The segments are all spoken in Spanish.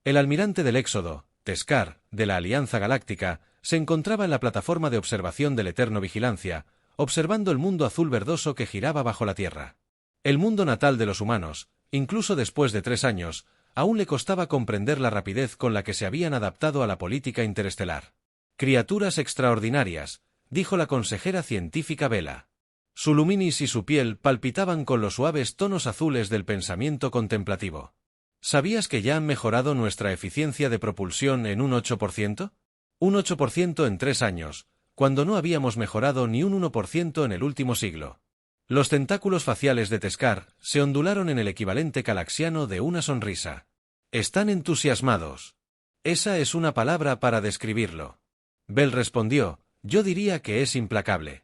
El almirante del Éxodo, Teskar, de la Alianza Galáctica, se encontraba en la plataforma de observación del Eterno Vigilancia, observando el mundo azul verdoso que giraba bajo la Tierra. El mundo natal de los humanos, incluso después de 3 años, aún le costaba comprender la rapidez con la que se habían adaptado a la política interestelar. Criaturas extraordinarias, dijo la consejera científica Bella. Su luminis y su piel palpitaban con los suaves tonos azules del pensamiento contemplativo. ¿Sabías que ya han mejorado nuestra eficiencia de propulsión en un 8%? Un 8% en 3 años, cuando no habíamos mejorado ni un 1% en el último siglo. Los tentáculos faciales de Teskar se ondularon en el equivalente calaxiano de una sonrisa. Están entusiasmados. Esa es una palabra para describirlo. Bell respondió, yo diría que es implacable.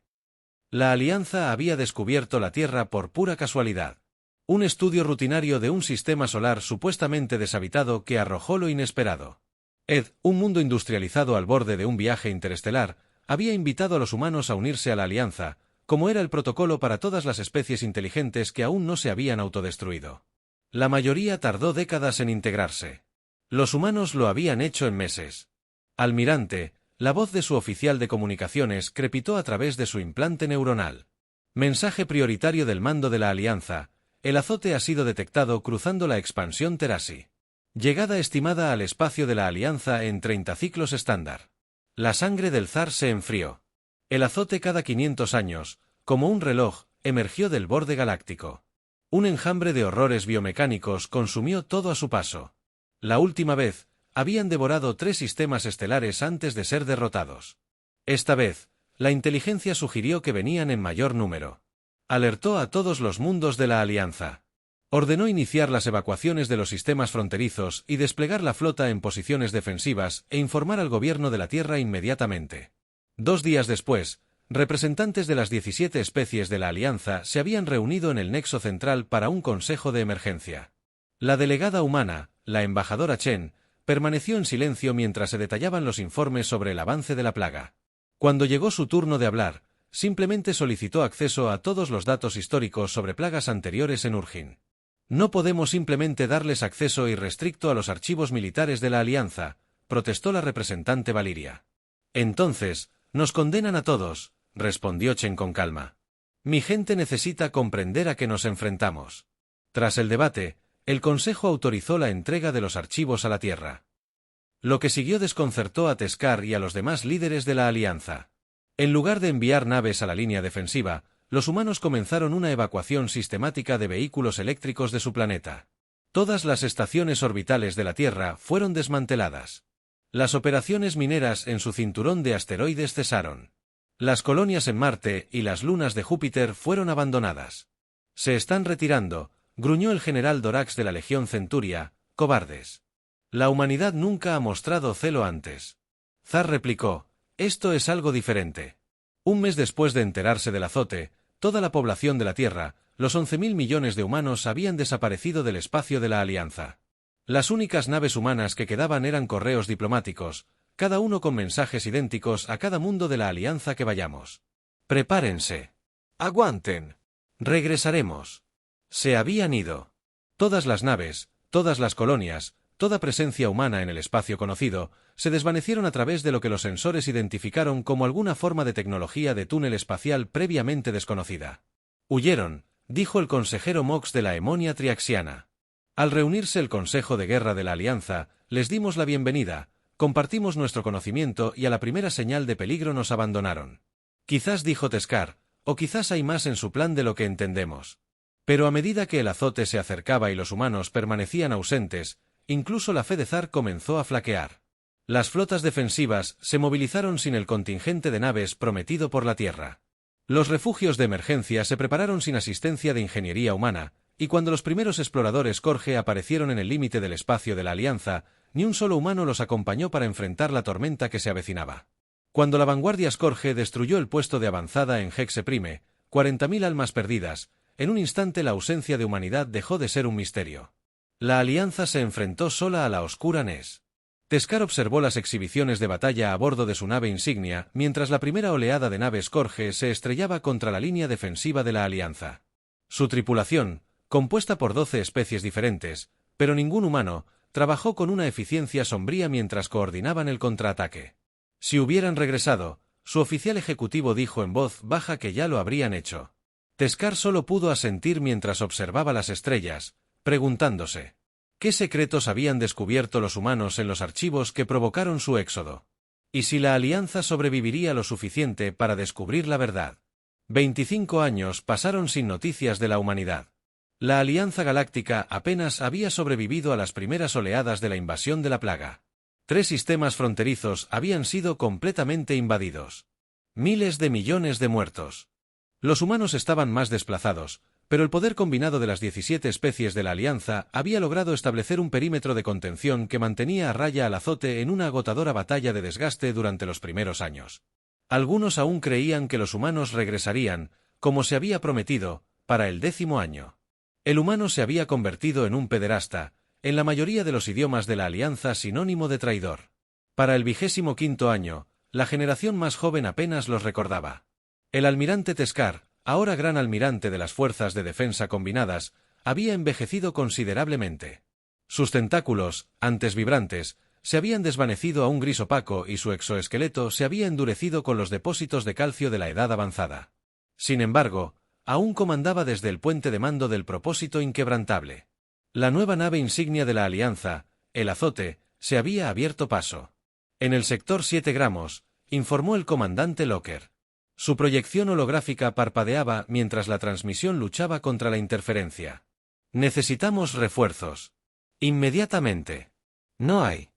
La Alianza había descubierto la Tierra por pura casualidad. Un estudio rutinario de un sistema solar supuestamente deshabitado que arrojó lo inesperado. Un mundo industrializado al borde de un viaje interestelar, había invitado a los humanos a unirse a la Alianza, como era el protocolo para todas las especies inteligentes que aún no se habían autodestruido. La mayoría tardó décadas en integrarse. Los humanos lo habían hecho en meses. Almirante, la voz de su oficial de comunicaciones crepitó a través de su implante neuronal. Mensaje prioritario del mando de la Alianza. El azote ha sido detectado cruzando la expansión Terasi. Llegada estimada al espacio de la Alianza en 30 ciclos estándar. La sangre del zar se enfrió. El azote cada 500 años, como un reloj, emergió del borde galáctico. Un enjambre de horrores biomecánicos consumió todo a su paso. La última vez, habían devorado 3 sistemas estelares antes de ser derrotados. Esta vez, la inteligencia sugirió que venían en mayor número. Alertó a todos los mundos de la Alianza. Ordenó iniciar las evacuaciones de los sistemas fronterizos y desplegar la flota en posiciones defensivas e informar al gobierno de la Tierra inmediatamente. 2 días después, representantes de las 17 especies de la Alianza se habían reunido en el nexo central para un consejo de emergencia. La delegada humana, la embajadora Chen, permaneció en silencio mientras se detallaban los informes sobre el avance de la plaga. Cuando llegó su turno de hablar, simplemente solicitó acceso a todos los datos históricos sobre plagas anteriores en Urgin. No podemos simplemente darles acceso irrestricto a los archivos militares de la Alianza, protestó la representante Valiria. Entonces, nos condenan a todos, respondió Chen con calma. Mi gente necesita comprender a qué nos enfrentamos. Tras el debate, el Consejo autorizó la entrega de los archivos a la Tierra. Lo que siguió desconcertó a Teskar y a los demás líderes de la Alianza. En lugar de enviar naves a la línea defensiva, los humanos comenzaron una evacuación sistemática de vehículos eléctricos de su planeta. Todas las estaciones orbitales de la Tierra fueron desmanteladas. Las operaciones mineras en su cinturón de asteroides cesaron. Las colonias en Marte y las lunas de Júpiter fueron abandonadas. Se están retirando, gruñó el general Dorax de la Legión Centuria, cobardes. La humanidad nunca ha mostrado celo antes. Zar replicó, esto es algo diferente. Un mes después de enterarse del azote, toda la población de la Tierra, los 11.000 millones de humanos habían desaparecido del espacio de la Alianza. Las únicas naves humanas que quedaban eran correos diplomáticos, cada uno con mensajes idénticos a cada mundo de la Alianza que vayamos. Prepárense. Aguanten. Regresaremos. Se habían ido. Todas las naves, todas las colonias, toda presencia humana en el espacio conocido, se desvanecieron a través de lo que los sensores identificaron como alguna forma de tecnología de túnel espacial previamente desconocida. Huyeron, dijo el consejero Mox de la Emonia Triaxiana. Al reunirse el Consejo de Guerra de la Alianza, les dimos la bienvenida, compartimos nuestro conocimiento y a la primera señal de peligro nos abandonaron. Quizás dijo Teskar, o quizás hay más en su plan de lo que entendemos. Pero a medida que el azote se acercaba y los humanos permanecían ausentes, incluso la fe de Zar comenzó a flaquear. Las flotas defensivas se movilizaron sin el contingente de naves prometido por la Tierra. Los refugios de emergencia se prepararon sin asistencia de ingeniería humana, y cuando los primeros exploradores Korge aparecieron en el límite del espacio de la Alianza, ni un solo humano los acompañó para enfrentar la tormenta que se avecinaba. Cuando la vanguardia Skorge destruyó el puesto de avanzada en Hexe Prime, 40.000 almas perdidas, en un instante la ausencia de humanidad dejó de ser un misterio. La Alianza se enfrentó sola a la oscura Nes. Teskar observó las exhibiciones de batalla a bordo de su nave insignia, mientras la primera oleada de naves Korge se estrellaba contra la línea defensiva de la Alianza. Su tripulación, compuesta por 12 especies diferentes, pero ningún humano, trabajó con una eficiencia sombría mientras coordinaban el contraataque. Si hubieran regresado, su oficial ejecutivo dijo en voz baja que ya lo habrían hecho. Teskar solo pudo asentir mientras observaba las estrellas, preguntándose ¿qué secretos habían descubierto los humanos en los archivos que provocaron su éxodo? ¿Y si la Alianza sobreviviría lo suficiente para descubrir la verdad? 25 años pasaron sin noticias de la humanidad. La Alianza Galáctica apenas había sobrevivido a las primeras oleadas de la invasión de la plaga. 3 sistemas fronterizos habían sido completamente invadidos. Miles de millones de muertos. Los humanos estaban más desplazados, pero el poder combinado de las 17 especies de la Alianza había logrado establecer un perímetro de contención que mantenía a raya al azote en una agotadora batalla de desgaste durante los primeros años. Algunos aún creían que los humanos regresarían, como se había prometido, para el 10º año. El humano se había convertido en un pederasta, en la mayoría de los idiomas de la Alianza sinónimo de traidor. Para el 25º año, la generación más joven apenas los recordaba. El almirante Teskar, ahora gran almirante de las Fuerzas de Defensa Combinadas, había envejecido considerablemente. Sus tentáculos, antes vibrantes, se habían desvanecido a un gris opaco y su exoesqueleto se había endurecido con los depósitos de calcio de la edad avanzada. Sin embargo, aún comandaba desde el puente de mando del propósito inquebrantable. La nueva nave insignia de la Alianza, el Azote, se había abierto paso. En el sector 7 gramos, informó el comandante Locker. Su proyección holográfica parpadeaba mientras la transmisión luchaba contra la interferencia. Necesitamos refuerzos. Inmediatamente. No hay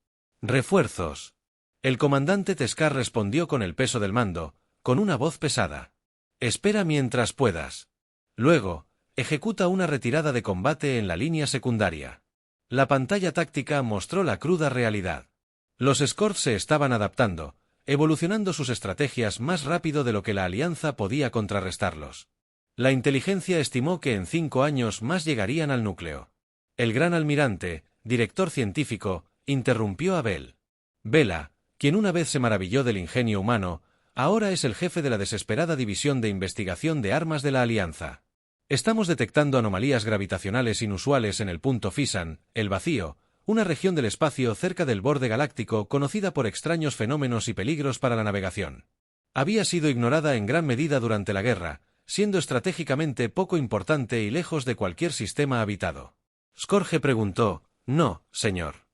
refuerzos. El comandante Teskar respondió con el peso del mando, con una voz pesada. Espera mientras puedas. Luego, ejecuta una retirada de combate en la línea secundaria. La pantalla táctica mostró la cruda realidad. Los Skorts se estaban adaptando, evolucionando sus estrategias más rápido de lo que la Alianza podía contrarrestarlos. La inteligencia estimó que en 5 años más llegarían al núcleo. El gran almirante, director científico, interrumpió a Bell. Vela, quien una vez se maravilló del ingenio humano, ahora es el jefe de la desesperada división de investigación de armas de la Alianza. Estamos detectando anomalías gravitacionales inusuales en el punto Fisan, el vacío, una región del espacio cerca del borde galáctico conocida por extraños fenómenos y peligros para la navegación. Había sido ignorada en gran medida durante la guerra, siendo estratégicamente poco importante y lejos de cualquier sistema habitado. Skorge preguntó, «No, señor.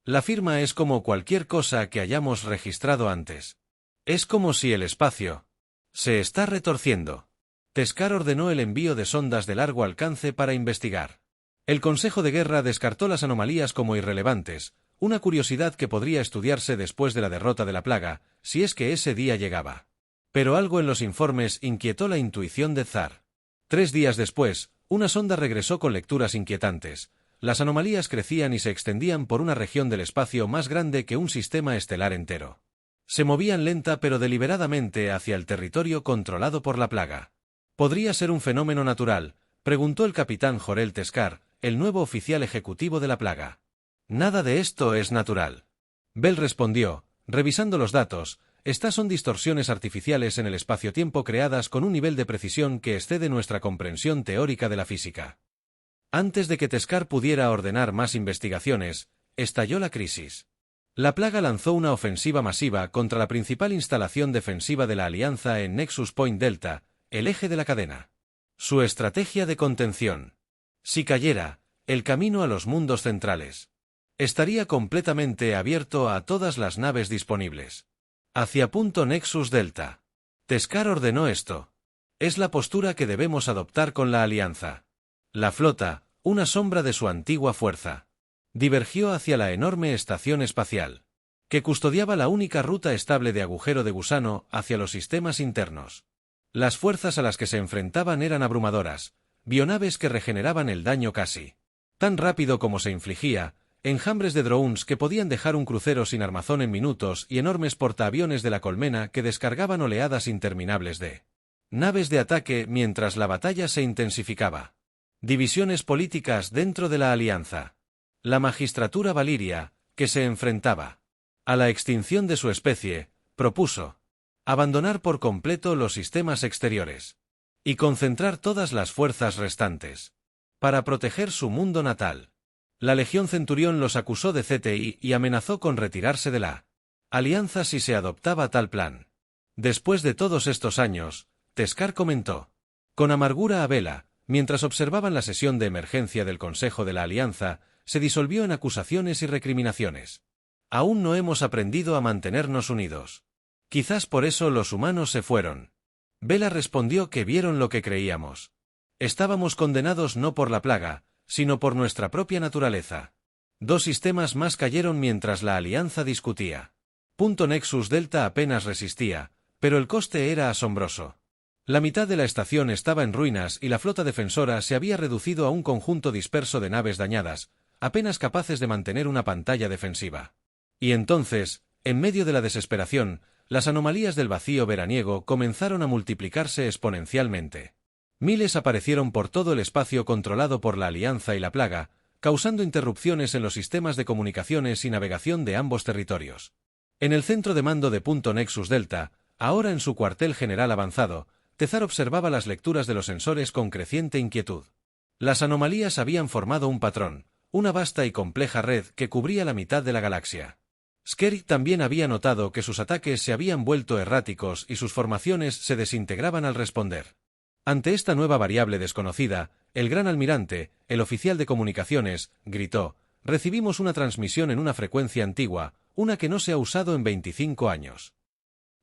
La firma es como cualquier cosa que hayamos registrado antes. Es como si el espacio se está retorciendo». Teskar ordenó el envío de sondas de largo alcance para investigar. El Consejo de Guerra descartó las anomalías como irrelevantes, una curiosidad que podría estudiarse después de la derrota de la plaga, si es que ese día llegaba. Pero algo en los informes inquietó la intuición de Zar. 3 días después, una sonda regresó con lecturas inquietantes. Las anomalías crecían y se extendían por una región del espacio más grande que un sistema estelar entero. Se movían lenta pero deliberadamente hacia el territorio controlado por la plaga. ¿Podría ser un fenómeno natural?, preguntó el capitán Jorel Teskar, el nuevo oficial ejecutivo de la plaga. Nada de esto es natural. Bell respondió, revisando los datos, estas son distorsiones artificiales en el espacio-tiempo creadas con un nivel de precisión que excede nuestra comprensión teórica de la física. Antes de que Teskar pudiera ordenar más investigaciones, estalló la crisis. La plaga lanzó una ofensiva masiva contra la principal instalación defensiva de la Alianza en Nexus Point Delta, el eje de la cadena. Su estrategia de contención. Si cayera, el camino a los mundos centrales estaría completamente abierto a todas las naves disponibles. Hacia punto Nexus Delta. Teskar ordenó esto. Es la postura que debemos adoptar con la Alianza. La flota, una sombra de su antigua fuerza, divergió hacia la enorme estación espacial, que custodiaba la única ruta estable de agujero de gusano hacia los sistemas internos. Las fuerzas a las que se enfrentaban eran abrumadoras, bionaves que regeneraban el daño casi tan rápido como se infligía, enjambres de drones que podían dejar un crucero sin armazón en minutos y enormes portaaviones de la colmena que descargaban oleadas interminables de naves de ataque mientras la batalla se intensificaba. Divisiones políticas dentro de la Alianza. La magistratura valiria, que se enfrentaba a la extinción de su especie, propuso abandonar por completo los sistemas exteriores y concentrar todas las fuerzas restantes para proteger su mundo natal. La Legión Centurión los acusó de CTI y amenazó con retirarse de la alianza si se adoptaba tal plan. Después de todos estos años, Teskar comentó con amargura a Vela, mientras observaban la sesión de emergencia del Consejo de la Alianza, se disolvió en acusaciones y recriminaciones. Aún no hemos aprendido a mantenernos unidos. Quizás por eso los humanos se fueron. Vela respondió que vieron lo que creíamos. Estábamos condenados no por la plaga, sino por nuestra propia naturaleza. 2 sistemas más cayeron mientras la Alianza discutía. Nexus Delta apenas resistía, pero el coste era asombroso. La mitad de la estación estaba en ruinas y la flota defensora se había reducido a un conjunto disperso de naves dañadas, apenas capaces de mantener una pantalla defensiva. Y entonces, en medio de la desesperación, las anomalías del vacío veraniego comenzaron a multiplicarse exponencialmente. Miles aparecieron por todo el espacio controlado por la Alianza y la plaga, causando interrupciones en los sistemas de comunicaciones y navegación de ambos territorios. En el centro de mando de Nexus Delta, ahora en su cuartel general avanzado, Tezar observaba las lecturas de los sensores con creciente inquietud. Las anomalías habían formado un patrón, una vasta y compleja red que cubría la mitad de la galaxia. Skerritt también había notado que sus ataques se habían vuelto erráticos y sus formaciones se desintegraban al responder. Ante esta nueva variable desconocida, el gran almirante, el oficial de comunicaciones, gritó: «Recibimos una transmisión en una frecuencia antigua, una que no se ha usado en 25 años».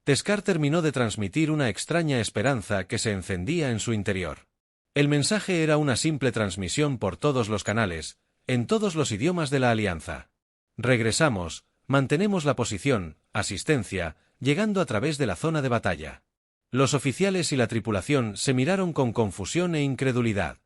Teskar terminó de transmitir una extraña esperanza que se encendía en su interior. El mensaje era una simple transmisión por todos los canales, en todos los idiomas de la Alianza. «Regresamos, mantenemos la posición, asistencia, llegando a través de la zona de batalla». Los oficiales y la tripulación se miraron con confusión e incredulidad.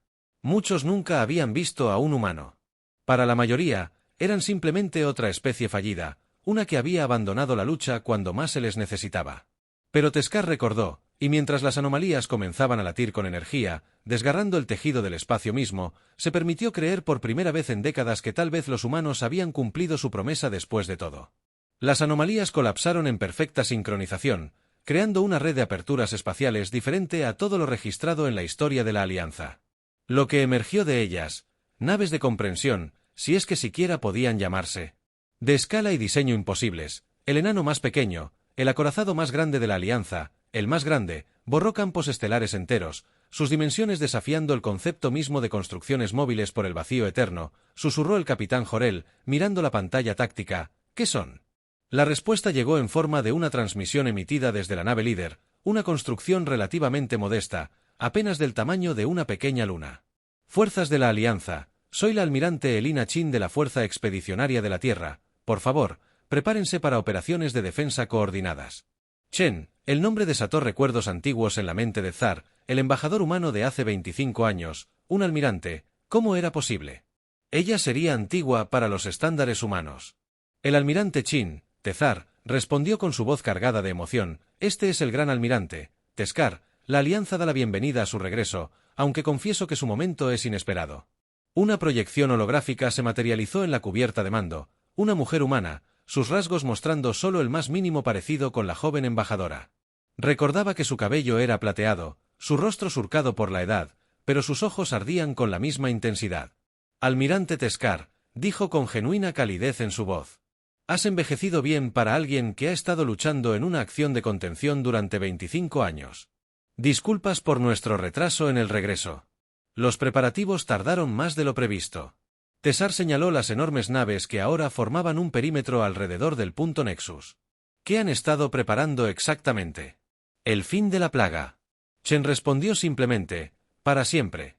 Muchos nunca habían visto a un humano. Para la mayoría, eran simplemente otra especie fallida, una que había abandonado la lucha cuando más se les necesitaba. Pero Teskar recordó, y mientras las anomalías comenzaban a latir con energía, desgarrando el tejido del espacio mismo, se permitió creer por primera vez en décadas que tal vez los humanos habían cumplido su promesa después de todo. Las anomalías colapsaron en perfecta sincronización, creando una red de aperturas espaciales diferente a todo lo registrado en la historia de la Alianza. Lo que emergió de ellas, naves de comprensión, si es que siquiera podían llamarse, de escala y diseño imposibles, el enano más pequeño, el acorazado más grande de la Alianza, el más grande, borró campos estelares enteros, sus dimensiones desafiando el concepto mismo de construcciones móviles por el vacío eterno, susurró el capitán Jorel, mirando la pantalla táctica. ¿Qué son? La respuesta llegó en forma de una transmisión emitida desde la nave líder, una construcción relativamente modesta, apenas del tamaño de una pequeña luna. Fuerzas de la Alianza, soy la almirante Elina Chin de la Fuerza Expedicionaria de la Tierra. Por favor, prepárense para operaciones de defensa coordinadas. Chen, el nombre desató recuerdos antiguos en la mente de Zar, el embajador humano de hace 25 años, un almirante. ¿Cómo era posible? Ella sería antigua para los estándares humanos. El almirante Chin, Tezar, respondió con su voz cargada de emoción: «Este es el gran almirante, Teskar, la Alianza da la bienvenida a su regreso, aunque confieso que su momento es inesperado». Una proyección holográfica se materializó en la cubierta de mando, una mujer humana, sus rasgos mostrando solo el más mínimo parecido con la joven embajadora. Recordaba que su cabello era plateado, su rostro surcado por la edad, pero sus ojos ardían con la misma intensidad. «Almirante Teskar», dijo con genuina calidez en su voz. «Has envejecido bien para alguien que ha estado luchando en una acción de contención durante 25 años. Disculpas por nuestro retraso en el regreso. Los preparativos tardaron más de lo previsto». Tezar señaló las enormes naves que ahora formaban un perímetro alrededor del punto Nexus. «¿Qué han estado preparando exactamente?» «El fin de la plaga». Chen respondió simplemente: «Para siempre».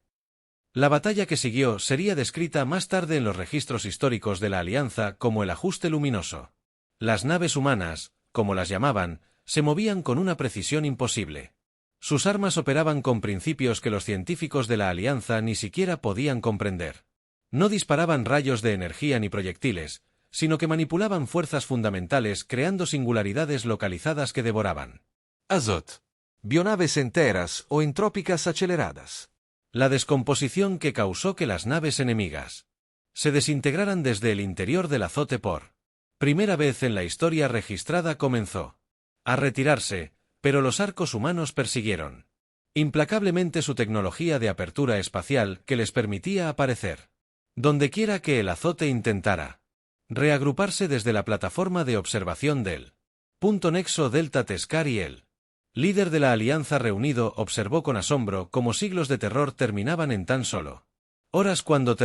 La batalla que siguió sería descrita más tarde en los registros históricos de la Alianza como el ajuste luminoso. Las naves humanas, como las llamaban, se movían con una precisión imposible. Sus armas operaban con principios que los científicos de la Alianza ni siquiera podían comprender. No disparaban rayos de energía ni proyectiles, sino que manipulaban fuerzas fundamentales creando singularidades localizadas que devoraban. Azot. Bionaves enteras o entrópicas aceleradas. La descomposición que causó que las naves enemigas se desintegraran desde el interior del azote por primera vez en la historia registrada comenzó a retirarse, pero los arcos humanos persiguieron implacablemente su tecnología de apertura espacial que les permitía aparecer. Dondequiera que el azote intentara reagruparse desde la plataforma de observación del punto nexo Delta, Teskar y el líder de la Alianza reunido observó con asombro cómo siglos de terror terminaban en tan solo horas cuando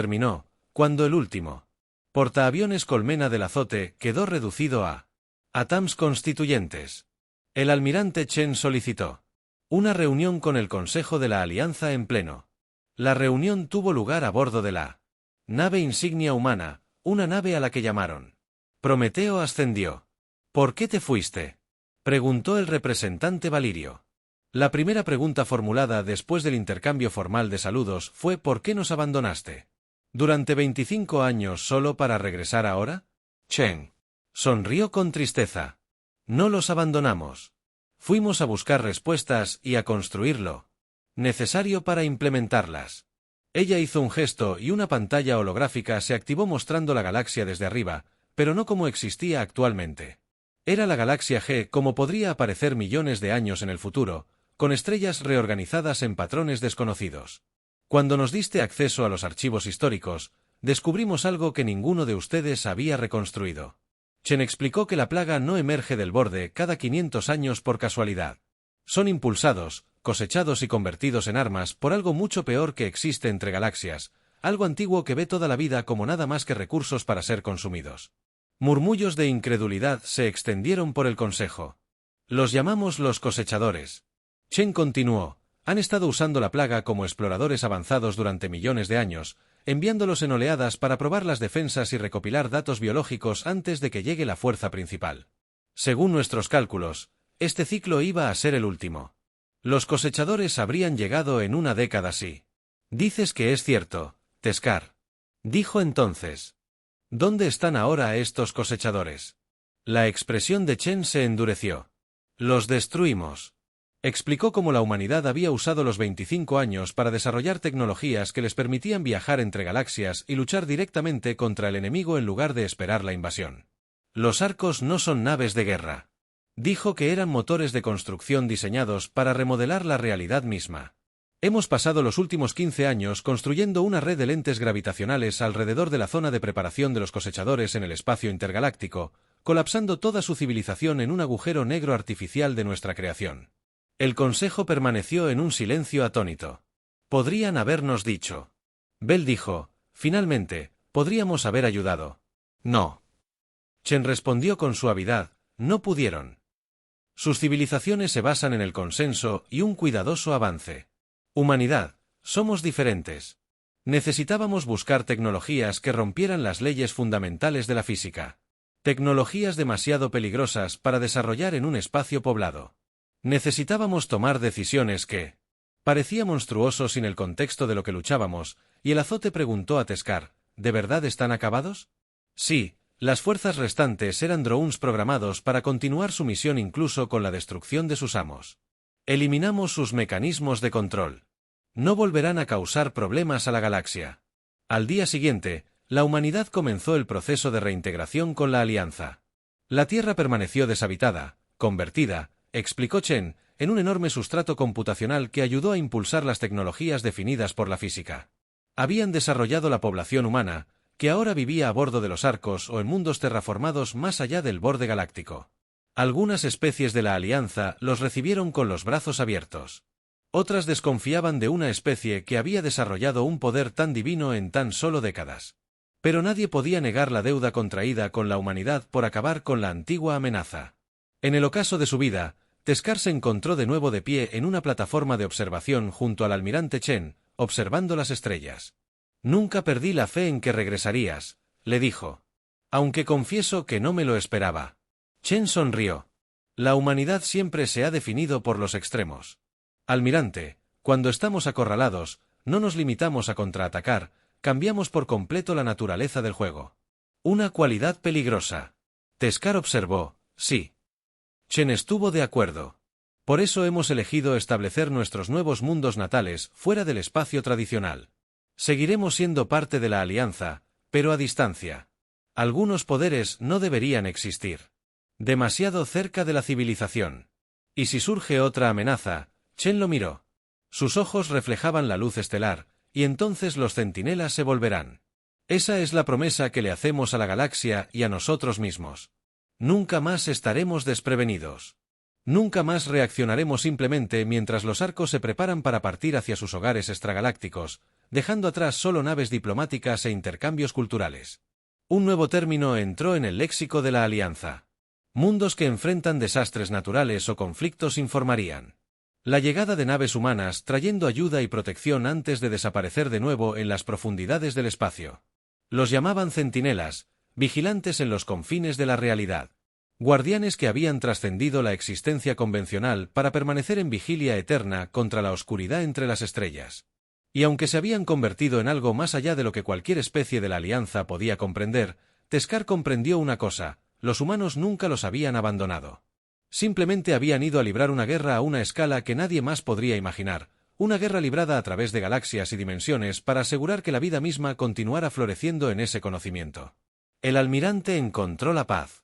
el último portaaviones colmena del azote quedó reducido a átomos constituyentes. El almirante Chen solicitó una reunión con el Consejo de la Alianza en pleno. La reunión tuvo lugar a bordo de la nave insignia humana, una nave a la que llamaron Prometeo ascendió. ¿Por qué te fuiste?, preguntó el representante Valirio. La primera pregunta formulada después del intercambio formal de saludos fue ¿por qué nos abandonaste? ¿Durante 25 años solo para regresar ahora? Chen sonrió con tristeza. No los abandonamos. Fuimos a buscar respuestas y a construir lo necesario para implementarlas. Ella hizo un gesto y una pantalla holográfica se activó mostrando la galaxia desde arriba, pero no como existía actualmente. Era la galaxia G como podría aparecer millones de años en el futuro, con estrellas reorganizadas en patrones desconocidos. Cuando nos diste acceso a los archivos históricos, descubrimos algo que ninguno de ustedes había reconstruido. Chen explicó que la plaga no emerge del borde cada 500 años por casualidad. Son impulsados, cosechados y convertidos en armas por algo mucho peor que existe entre galaxias, algo antiguo que ve toda la vida como nada más que recursos para ser consumidos. Murmullos de incredulidad se extendieron por el consejo. Los llamamos los cosechadores. Chen continuó, han estado usando la plaga como exploradores avanzados durante millones de años, enviándolos en oleadas para probar las defensas y recopilar datos biológicos antes de que llegue la fuerza principal. Según nuestros cálculos, este ciclo iba a ser el último. Los cosechadores habrían llegado en una década así. Dices que es cierto, Teskar. Dijo entonces. ¿Dónde están ahora estos cosechadores? La expresión de Chen se endureció. Los destruimos. Explicó cómo la humanidad había usado los 25 años para desarrollar tecnologías que les permitían viajar entre galaxias y luchar directamente contra el enemigo en lugar de esperar la invasión. Los arcos no son naves de guerra. Dijo que eran motores de construcción diseñados para remodelar la realidad misma. Hemos pasado los últimos 15 años construyendo una red de lentes gravitacionales alrededor de la zona de preparación de los cosechadores en el espacio intergaláctico, colapsando toda su civilización en un agujero negro artificial de nuestra creación. El consejo permaneció en un silencio atónito. Podrían habernos dicho. Bell dijo, finalmente, podríamos haber ayudado. No. Chen respondió con suavidad, no pudieron. Sus civilizaciones se basan en el consenso y un cuidadoso avance. Humanidad, somos diferentes. Necesitábamos buscar tecnologías que rompieran las leyes fundamentales de la física. Tecnologías demasiado peligrosas para desarrollar en un espacio poblado. Necesitábamos tomar decisiones que parecía monstruoso sin el contexto de lo que luchábamos, y el azote preguntó a Teskar, ¿de verdad están acabados? Sí, las fuerzas restantes eran drones programados para continuar su misión incluso con la destrucción de sus amos. Eliminamos sus mecanismos de control. No volverán a causar problemas a la galaxia. Al día siguiente, la humanidad comenzó el proceso de reintegración con la Alianza. La Tierra permaneció deshabitada, convertida, explicó Chen, en un enorme sustrato computacional que ayudó a impulsar las tecnologías definidas por la física. Habían desarrollado la población humana, que ahora vivía a bordo de los arcos o en mundos terraformados más allá del borde galáctico. Algunas especies de la Alianza los recibieron con los brazos abiertos. Otras desconfiaban de una especie que había desarrollado un poder tan divino en tan solo décadas. Pero nadie podía negar la deuda contraída con la humanidad por acabar con la antigua amenaza. En el ocaso de su vida, Teskar se encontró de nuevo de pie en una plataforma de observación junto al almirante Chen, observando las estrellas. Nunca perdí la fe en que regresarías, le dijo. Aunque confieso que no me lo esperaba. Chen sonrió. La humanidad siempre se ha definido por los extremos. Almirante, cuando estamos acorralados, no nos limitamos a contraatacar, cambiamos por completo la naturaleza del juego. Una cualidad peligrosa. Teskar observó, sí. Chen estuvo de acuerdo. Por eso hemos elegido establecer nuestros nuevos mundos natales fuera del espacio tradicional. Seguiremos siendo parte de la Alianza, pero a distancia. Algunos poderes no deberían existir. Demasiado cerca de la civilización. Y si surge otra amenaza, Chen lo miró. Sus ojos reflejaban la luz estelar, y entonces los centinelas se volverán Esa es la promesa que le hacemos a la galaxia y a nosotros mismos. Nunca más estaremos desprevenidos. Nunca más reaccionaremos simplemente mientras los arcos se preparan para partir hacia sus hogares extragalácticos, dejando atrás solo naves diplomáticas e intercambios culturales. Un nuevo término entró en el léxico de la Alianza. Mundos que enfrentan desastres naturales o conflictos informarían. La llegada de naves humanas trayendo ayuda y protección antes de desaparecer de nuevo en las profundidades del espacio. Los llamaban centinelas, vigilantes en los confines de la realidad. Guardianes que habían trascendido la existencia convencional para permanecer en vigilia eterna contra la oscuridad entre las estrellas. Y aunque se habían convertido en algo más allá de lo que cualquier especie de la Alianza podía comprender, Teskar comprendió una cosa: los humanos nunca los habían abandonado. Simplemente habían ido a librar una guerra a una escala que nadie más podría imaginar, una guerra librada a través de galaxias y dimensiones para asegurar que la vida misma continuara floreciendo en ese conocimiento. El almirante encontró la paz.